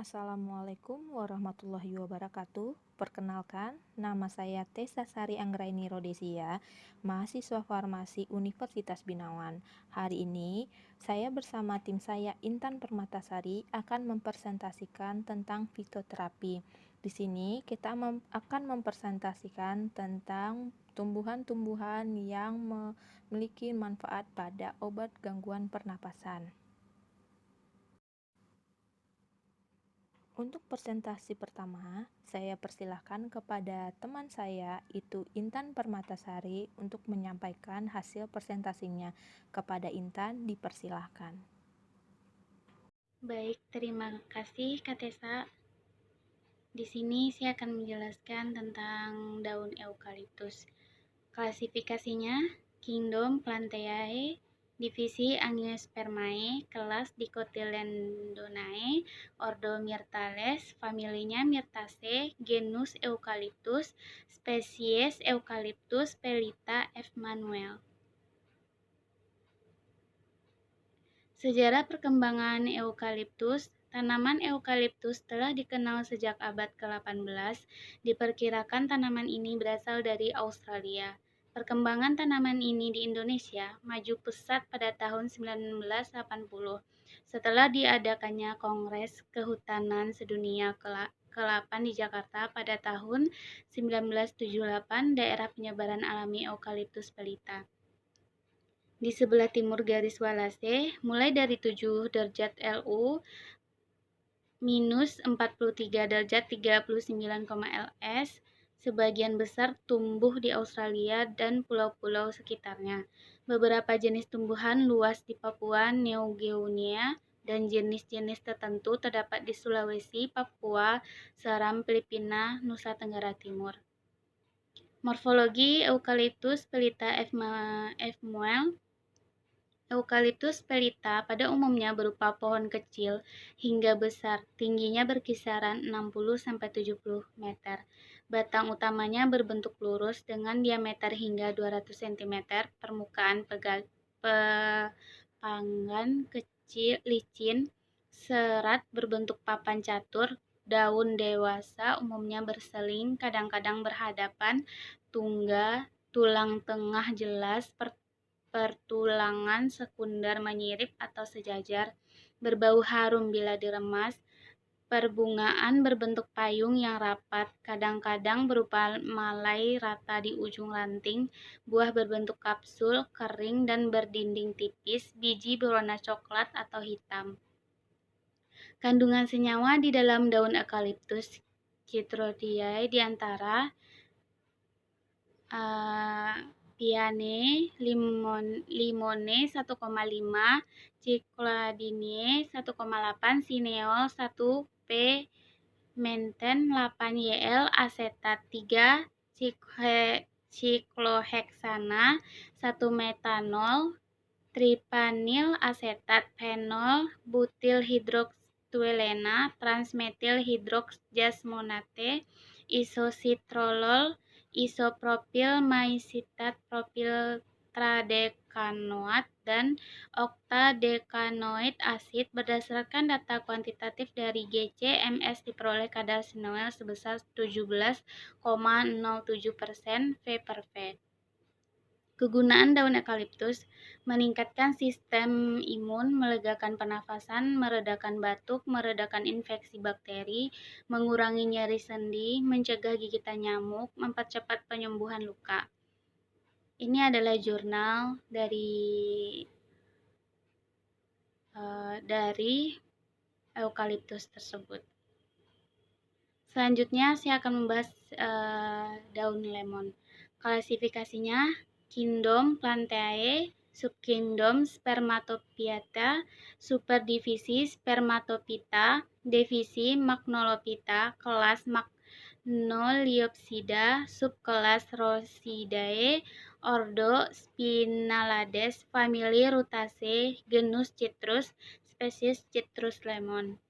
Assalamualaikum warahmatullahi wabarakatuh. Perkenalkan, nama saya Tessa Sari Anggraini Rodesia, mahasiswa farmasi Universitas Binawan. Hari ini, saya bersama tim saya Intan Permatasari akan mempresentasikan tentang fitoterapi. Di sini kita akan mempresentasikan tentang tumbuhan-tumbuhan yang memiliki manfaat pada obat gangguan pernapasan. Untuk presentasi pertama, saya persilahkan kepada teman saya, itu Intan Permatasari, untuk menyampaikan hasil presentasinya. Kepada Intan, dipersilahkan. Baik, terima kasih Kak Tessa. Di sini saya akan menjelaskan tentang daun eukaliptus. Klasifikasinya, Kingdom Plantae, divisi Angiospermae, kelas Dicotyledonnae, ordo Myrtales, familinya Myrtaceae, genus Eucalyptus, spesies Eucalyptus pellita F. Manuel. Sejarah perkembangan eukaliptus. Tanaman eukaliptus telah dikenal sejak abad ke-18. Diperkirakan tanaman ini berasal dari Australia. Perkembangan tanaman ini di Indonesia maju pesat pada tahun 1980 setelah diadakannya Kongres Kehutanan Sedunia ke-8 di Jakarta pada tahun 1978, daerah penyebaran alami eukaliptus pellita. Di sebelah timur garis Walase, mulai dari 7 derajat LU minus 43 derajat 39, LS, sebagian besar tumbuh di Australia dan pulau-pulau sekitarnya. Beberapa jenis tumbuhan luas di Papua New Guinea dan jenis-jenis tertentu terdapat di Sulawesi, Papua, Seram, Filipina, Nusa Tenggara Timur. Morfologi Eucalyptus pellita F. Muel. Eukaliptus pellita pada umumnya berupa pohon kecil hingga besar, tingginya berkisaran 60-70 meter. Batang utamanya berbentuk lurus dengan diameter hingga 200 cm, permukaan panggan kecil licin, serat berbentuk papan catur, daun dewasa umumnya berseling, kadang-kadang berhadapan, tulang tengah jelas, pertulangan sekunder menyirip atau sejajar, berbau harum bila diremas, perbungaan berbentuk payung yang rapat, kadang-kadang berupa malai rata di ujung ranting, buah berbentuk kapsul, kering dan berdinding tipis, biji berwarna coklat atau hitam. Kandungan senyawa di dalam daun eukaliptus Chytrodea diantara Piane, limone 1,5, Cycladine 1,8, Cineol 1, P. Menten 8, YL, asetat 3, Ciklohexana 1, metanol, tripanil asetat, fenol, butil hidroksitulena, transmetil hidroksjasmonate, isositrolol, isopropil maisitat, propil tradekanoat, dan oktadekanoik asid. Berdasarkan data kuantitatif dari GC/MS diperoleh kadar Noel sebesar 17,07% V/V. Kegunaan daun eukaliptus: meningkatkan sistem imun, melegakan pernafasan, meredakan batuk, meredakan infeksi bakteri, mengurangi nyeri sendi, mencegah gigitan nyamuk, mempercepat penyembuhan luka. Ini adalah jurnal dari eukaliptus tersebut. Selanjutnya saya akan membahas daun lemon. Klasifikasinya Kingdom Plantae, subkingdom Spermatophyta, superdivisi Spermatophyta, divisi Magnolophyta, kelas Magnoliopsida, subkelas Rhosidae, ordo Spinalades, famili Rutaceae, genus Citrus, spesies Citrus lemon.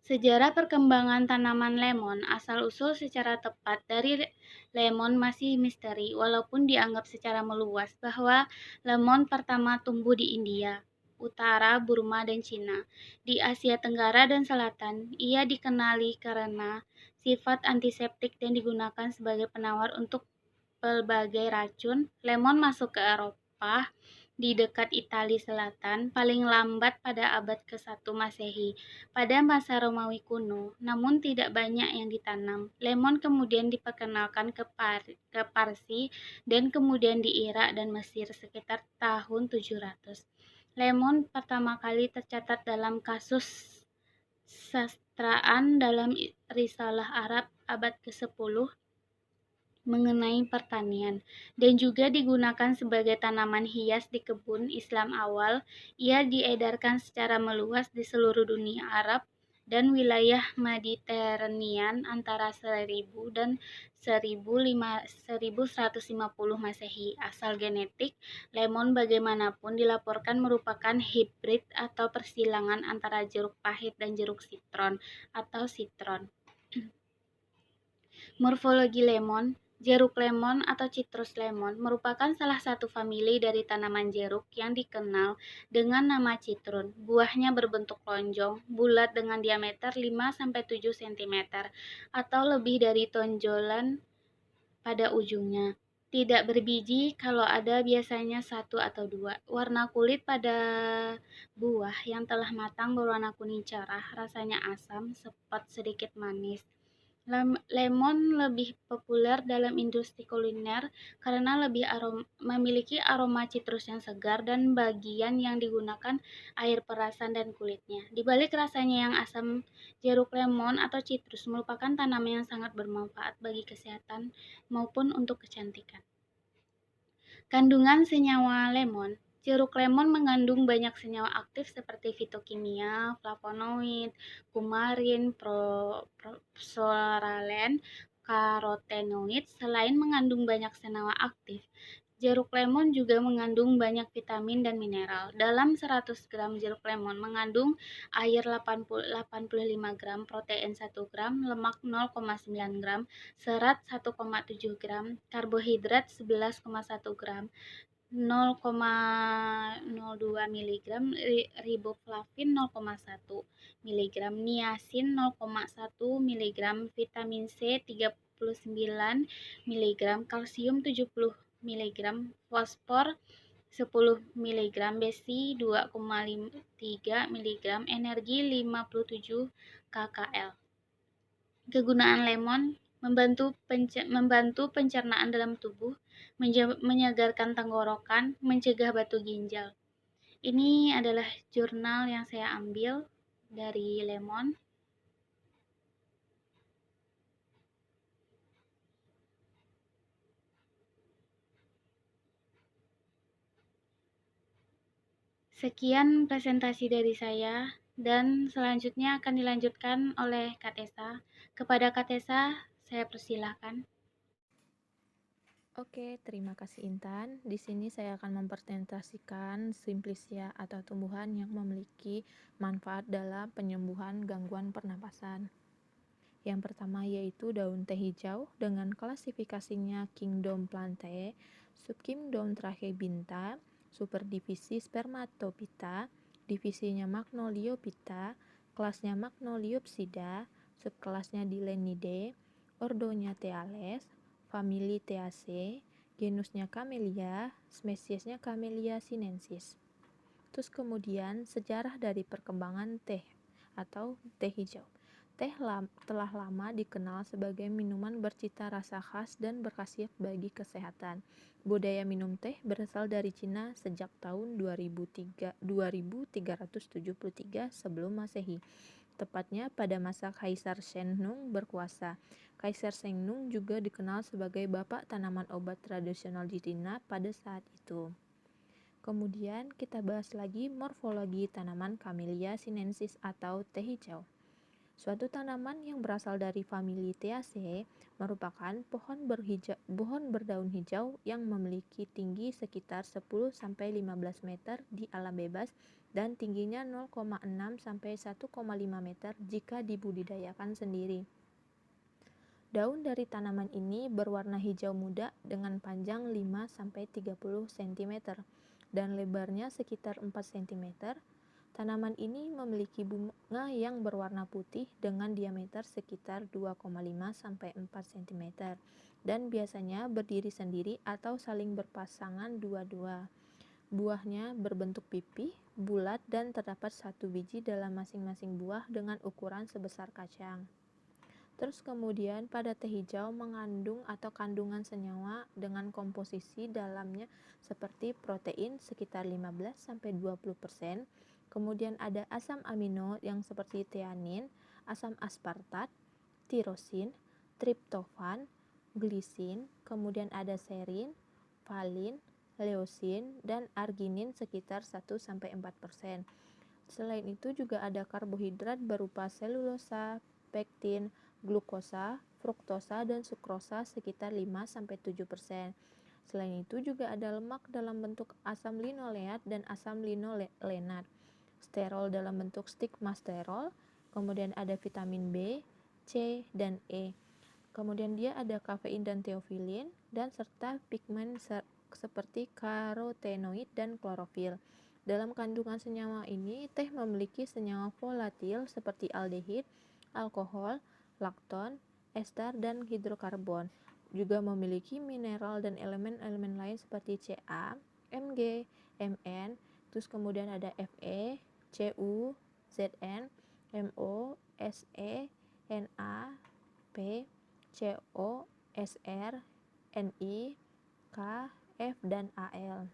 Sejarah perkembangan tanaman lemon. Asal-usul secara tepat dari lemon masih misteri, walaupun dianggap secara meluas bahwa lemon pertama tumbuh di India. Utara, Burma, dan Cina. Di Asia Tenggara dan Selatan, ia dikenali karena sifat antiseptik dan digunakan sebagai penawar untuk pelbagai racun. Lemon masuk ke Eropa di dekat Italia Selatan paling lambat pada abad ke-1 Masehi. Pada masa Romawi kuno, namun tidak banyak yang ditanam. Lemon kemudian diperkenalkan ke Parsi dan kemudian di Irak dan Mesir sekitar tahun 700. Lemon pertama kali tercatat dalam kasus sastraan dalam Risalah Arab abad ke-10 mengenai pertanian, dan juga digunakan sebagai tanaman hias di kebun Islam awal. Ia diedarkan secara meluas di seluruh dunia Arab dan wilayah Mediterranean antara 1000 dan 1150 Masehi. Asal genetik, lemon bagaimanapun dilaporkan merupakan hibrid atau persilangan antara jeruk pahit dan jeruk sitron atau sitron. Morfologi lemon. Jeruk lemon atau citrus lemon merupakan salah satu famili dari tanaman jeruk yang dikenal dengan nama citrun. Buahnya berbentuk lonjong, bulat dengan diameter 5-7 cm atau lebih dari tonjolan pada ujungnya. Tidak berbiji, kalau ada biasanya 1 atau 2. Warna kulit pada buah yang telah matang berwarna kuning cerah, rasanya asam, sepet sedikit manis. Lemon lebih populer dalam industri kuliner karena memiliki aroma citrus yang segar dan bagian yang digunakan air perasan dan kulitnya. Di balik rasanya yang asam, jeruk lemon atau citrus merupakan tanaman yang sangat bermanfaat bagi kesehatan maupun untuk kecantikan. Kandungan senyawa lemon. Jeruk lemon mengandung banyak senyawa aktif seperti fitokimia, flavonoid, kumarin, psoralen, karotenoid. Selain mengandung banyak senyawa aktif, jeruk lemon juga mengandung banyak vitamin dan mineral. Dalam 100 gram jeruk lemon mengandung air 85 gram, protein 1 gram, lemak 0,9 gram, serat 1,7 gram, karbohidrat 11,1 gram, 0,02 mg, riboflavin 0,1 mg, niacin 0,1 mg, vitamin C 39 mg, kalsium 70 mg, fosfor 10 mg, besi 2,3 mg, energi 57 kcal. Kegunaan lemon membantu pencernaan dalam tubuh, menyegarkan tenggorokan, mencegah batu ginjal. Ini adalah jurnal yang saya ambil dari lemon. Sekian presentasi dari saya, dan selanjutnya akan dilanjutkan oleh Kak Tessa. Kepada Kak Tessa, saya persilahkan. Oke, terima kasih Intan. Di sini saya akan mempresentasikan Simplicia atau tumbuhan yang memiliki manfaat dalam penyembuhan gangguan pernapasan. Yang pertama yaitu daun teh hijau dengan klasifikasinya Kingdom Plantae, Subkingdom Trachybinta, superdivisi Spermatophyta, divisinya Magnoliophyta, kelasnya Magnoliopsida, subkelasnya Dilenidae, ordonya Thales, famili Theaceae, genusnya Camellia, spesiesnya Camellia sinensis. Terus kemudian sejarah dari perkembangan teh atau teh hijau. Teh telah lama dikenal sebagai minuman bercita rasa khas dan berkhasiat bagi kesehatan. Budaya minum teh berasal dari Cina sejak tahun 2373 sebelum Masehi, tepatnya pada masa Kaisar Shennong berkuasa. Kaisar Shennong juga dikenal sebagai bapak tanaman obat tradisional di Cina pada saat itu. Kemudian kita bahas lagi morfologi tanaman Camellia sinensis atau teh hijau. Suatu tanaman yang berasal dari famili Theaceae merupakan pohon berdaun hijau yang memiliki tinggi sekitar 10-15 meter di alam bebas dan tingginya 0,6-1,5 meter jika dibudidayakan sendiri. Daun dari tanaman ini berwarna hijau muda dengan panjang 5-30 cm. dan lebarnya sekitar 4 cm. Tanaman ini memiliki bunga yang berwarna putih dengan diameter sekitar 2,5 sampai 4 cm dan biasanya berdiri sendiri atau saling berpasangan dua-dua. Buahnya berbentuk pipih, bulat dan terdapat satu biji dalam masing-masing buah dengan ukuran sebesar kacang. Terus kemudian pada teh hijau mengandung atau kandungan senyawa dengan komposisi dalamnya seperti protein sekitar 15-20%, kemudian ada asam amino yang seperti theanin, asam aspartat, tirosin, triptofan, glisin, kemudian ada serin, valin, leusin, dan arginin sekitar 1-4%. Selain itu juga ada karbohidrat berupa selulosa, pektin, glukosa, fruktosa, dan sukrosa sekitar 5-7%. Selain itu juga ada lemak dalam bentuk asam linoleat dan asam linolenat, sterol dalam bentuk stigmasterol, kemudian ada vitamin B, C, dan E. Kemudian dia ada kafein dan teofilin, dan serta pigmen seperti karotenoid dan klorofil. Dalam kandungan senyawa ini, teh memiliki senyawa volatil seperti aldehid, alkohol, lakton, ester, dan hidrokarbon. Juga memiliki mineral dan elemen-elemen lain seperti Ca, Mg, Mn, terus kemudian ada Fe, Cu, Zn, Mo, Se, Na, P, Co, Sr, Ni, K, F, dan Al.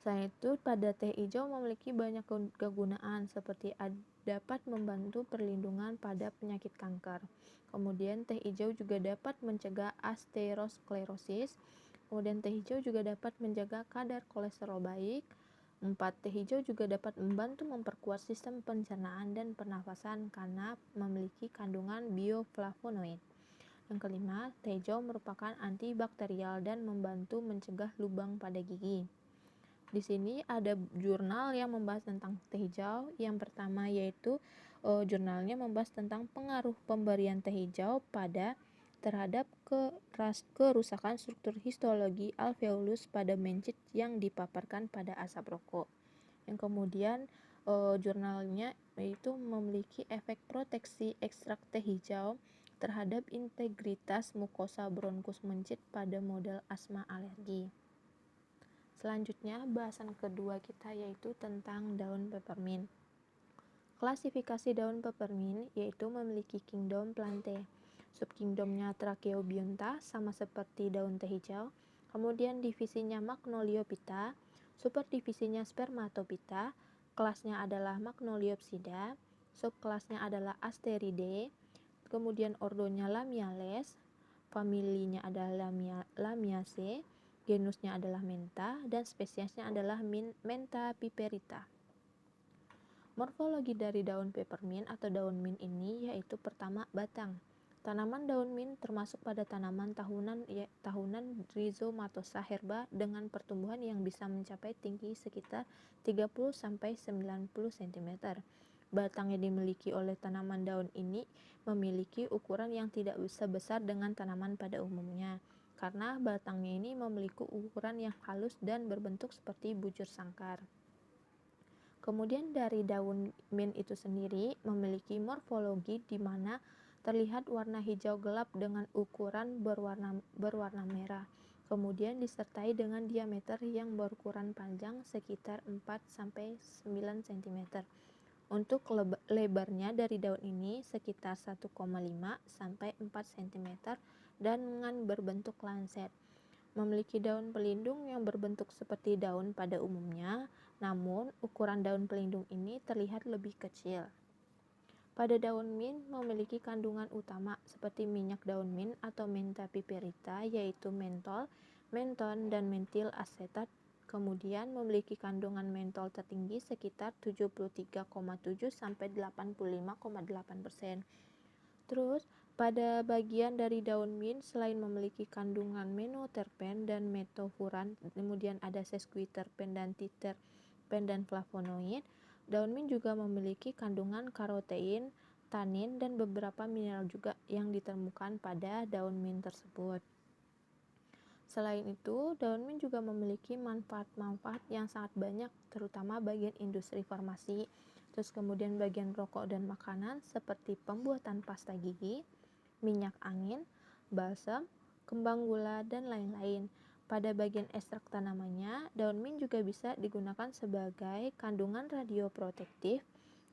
Selain itu, pada teh hijau memiliki banyak kegunaan seperti dapat membantu perlindungan pada penyakit kanker. Kemudian teh hijau juga dapat mencegah aterosklerosis. Kemudian teh hijau juga dapat menjaga kadar kolesterol baik. 4. Teh hijau juga dapat membantu memperkuat sistem pencernaan dan pernafasan karena memiliki kandungan bioflavonoid. Yang kelima, teh hijau merupakan antibakterial dan membantu mencegah lubang pada gigi. Di sini ada jurnal yang membahas tentang teh hijau. Yang pertama yaitu jurnalnya membahas tentang pengaruh pemberian teh hijau terhadap kerusakan struktur histologi alveolus pada mencit yang dipaparkan pada asap rokok. Yang kemudian jurnalnya yaitu memiliki efek proteksi ekstrak teh hijau terhadap integritas mukosa bronkus mencit pada model asma alergi. Selanjutnya, bahasan kedua kita yaitu tentang daun peppermint. Klasifikasi daun peppermint yaitu memiliki kingdom Plantae. Subkingdomnya Tracheobionta sama seperti daun teh hijau. Kemudian divisinya Magnoliophyta, superdivisinya Spermatophyta, kelasnya adalah Magnoliopsida, subkelasnya adalah Asteridae, kemudian ordonya Lamiales, familinya adalah Lamiaceae, genusnya adalah Mentha, dan spesiesnya adalah Mentha piperita. Morfologi dari daun peppermint atau daun mint ini yaitu pertama batang. Tanaman daun mint termasuk pada tanaman tahunan Rhizomatosa herba dengan pertumbuhan yang bisa mencapai tinggi sekitar 30-90 cm. Batang yang dimiliki oleh tanaman daun ini memiliki ukuran yang tidak sebesar dengan tanaman pada umumnya, karena batangnya ini memiliki ukuran yang halus dan berbentuk seperti bujur sangkar. Kemudian dari daun mint itu sendiri memiliki morfologi di mana terlihat warna hijau gelap dengan ukuran berwarna merah. Kemudian disertai dengan diameter yang berukuran panjang sekitar 4-9 cm. Untuk lebarnya dari daun ini sekitar 1,5 sampai 4 cm dan dengan berbentuk lanset. Memiliki daun pelindung yang berbentuk seperti daun pada umumnya, namun ukuran daun pelindung ini terlihat lebih kecil. Pada daun mint memiliki kandungan utama seperti minyak daun mint atau Mentha piperita yaitu mentol, menton, dan mentil asetat. Kemudian memiliki kandungan mentol tertinggi sekitar 73,7 sampai 85,8%. Terus pada bagian dari daun mint selain memiliki kandungan menoterpen dan metofuran, kemudian ada sesquiterpen dan titerpen dan flavonoid. Daun mint juga memiliki kandungan karotein, tanin, dan beberapa mineral juga yang ditemukan pada daun mint tersebut. Selain itu, daun mint juga memiliki manfaat-manfaat yang sangat banyak, terutama bagian industri farmasi, terus kemudian bagian rokok dan makanan seperti pembuatan pasta gigi, minyak angin, balsam, kembang gula, dan lain-lain. Pada bagian ekstrak tanamannya, daun mint juga bisa digunakan sebagai kandungan radioprotektif,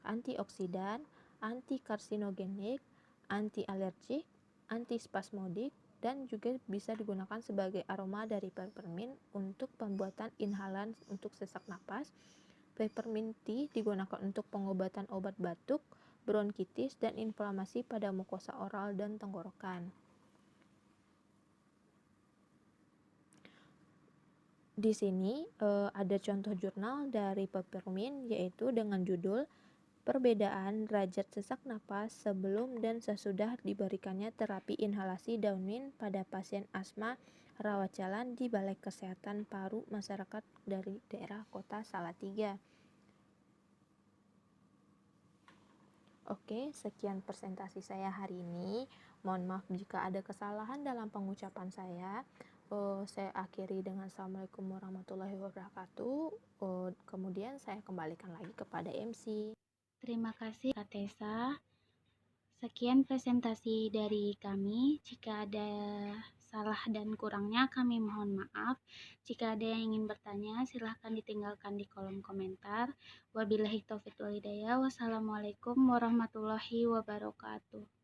antioksidan, antikarsinogenik, anti-alergik, antispasmodik, dan juga bisa digunakan sebagai aroma dari peppermint untuk pembuatan inhalan untuk sesak napas. Peppermint tea digunakan untuk pengobatan obat batuk, bronkitis, dan inflamasi pada mukosa oral dan tenggorokan. Di sini ada contoh jurnal dari peppermint, yaitu dengan judul Perbedaan derajat sesak napas sebelum dan sesudah diberikannya terapi inhalasi daun mint pada pasien asma rawat jalan di Balai Kesehatan Paru Masyarakat dari daerah Kota Salatiga. Oke, sekian presentasi saya hari ini. Mohon maaf jika ada kesalahan dalam pengucapan saya. Saya akhiri dengan Assalamualaikum warahmatullahi wabarakatuh. Kemudian saya kembalikan lagi kepada MC. Terima kasih Kak Tessa. Sekian presentasi dari kami. Jika ada salah dan kurangnya kami mohon maaf. Jika ada yang ingin bertanya silahkan ditinggalkan di kolom komentar. Wabillahi taufiq wal hidayah. Wassalamualaikum warahmatullahi wabarakatuh.